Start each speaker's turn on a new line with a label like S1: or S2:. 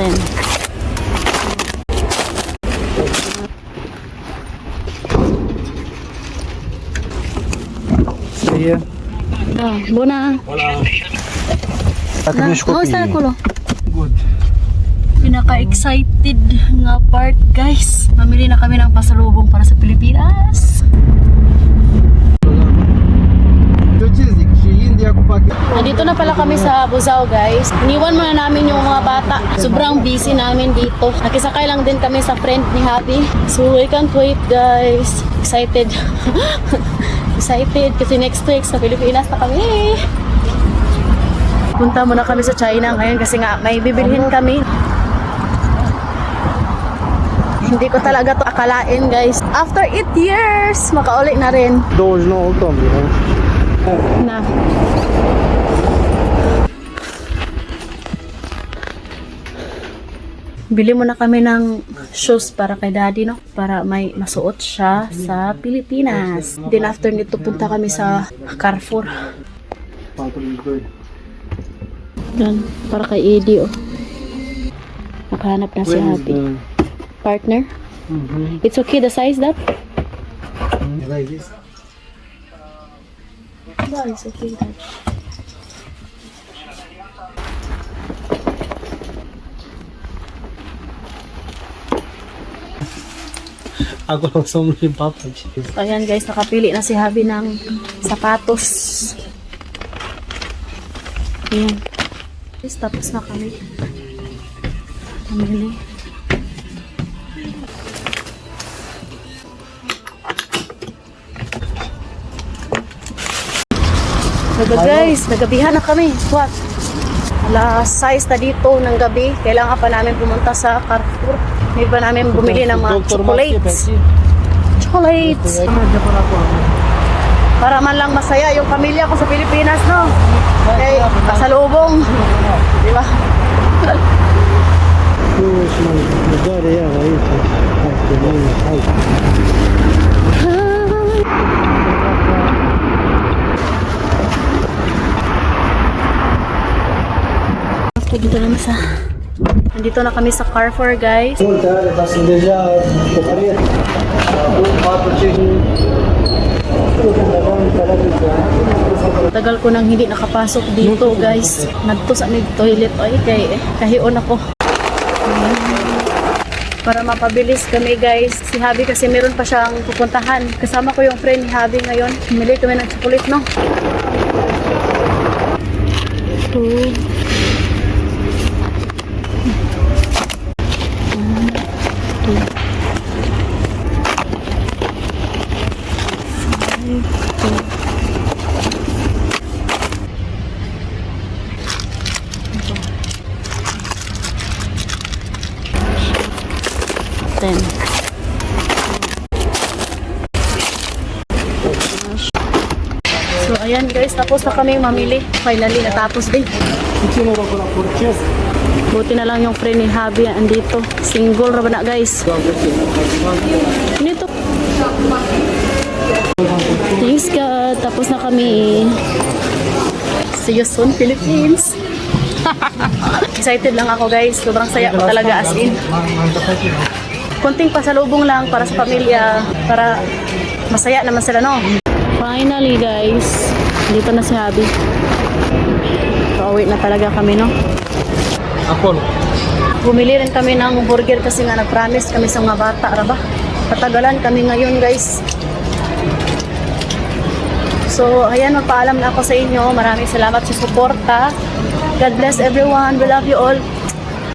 S1: 10.
S2: Є.
S1: Buna.
S2: Так,
S1: Sa kulo.
S2: Good.
S1: Pinaka-excited nga part, guys. Mamili na kami ng pasalubong para sa Pilipinas. Nandito na pala kami sa Buzao, guys. Iniwan muna namin yung mga bata. Sobrang busy namin dito. Nakisakay lang din kami sa friend ni Happy. So we can't wait, guys. Excited. Excited kasi next week sa Pilipinas na kami. Punta muna kami sa China ngayon kasi nga may bibilhin kami. Hindi ko talaga to akalain, guys. After 8 years, makauli na rin.
S2: Doors no open,
S1: Na. Bili muna kami ng shoes para kay daddy, no? Para may masuot siya sa Pilipinas. Then after nito, punta kami sa Carrefour. Yan, para kay Eddie, oh. Nakahanap na si Happy. Partner? It's okay, the size that?
S2: Like this.
S1: No, it's okay, that.
S2: Ako lang sumuli yung papa.
S1: So, ayan guys, nakapili na si Habi ng sapatos. Ayan. Guys, tapos na kami. Pamili. Guys, nagabihan na kami. What? Alas 6 na dito ng gabi. Kailangan pa namin pumunta sa Carrefour. May ba namin bumili ng mga chocolates. Chocolates. Para man lang masaya yung pamilya ko sa Pilipinas, no? Okay, pasalubong. Di ba? Dito naman sa nandito na kami sa Carrefour, guys. Tagal ko nang hindi nakapasok dito, guys. Nagto sa may toilet ay kay kahion ako. Para mapabilis kami, guys. Si Habi kasi meron pa siyang pupuntahan. Kasama ko yung friend ni Habi ngayon. Bumili kami ng chocolate, no? So ayan guys, tapos na kami mamili. Finally natapos din. Buti na lang yung friend ni Habi andito. Single ra ba na, guys? Nito. Thanks God, tapos na kami. See you soon, Philippines. Excited lang ako, guys. Sobrang saya ko talaga, as in. Konting pasalubong lang para sa pamilya, para masaya naman sila, no? Finally, guys, dito na si Habi. Pauwi na talaga kami, no?
S2: Apple.
S1: Bumili rin kami ng burger kasi nga nag-promise kami sa mga bata, raba. Patagalan kami ngayon, guys. So, ayan, magpaalam na ako sa inyo. Maraming salamat sa suporta. God bless everyone. We love you all.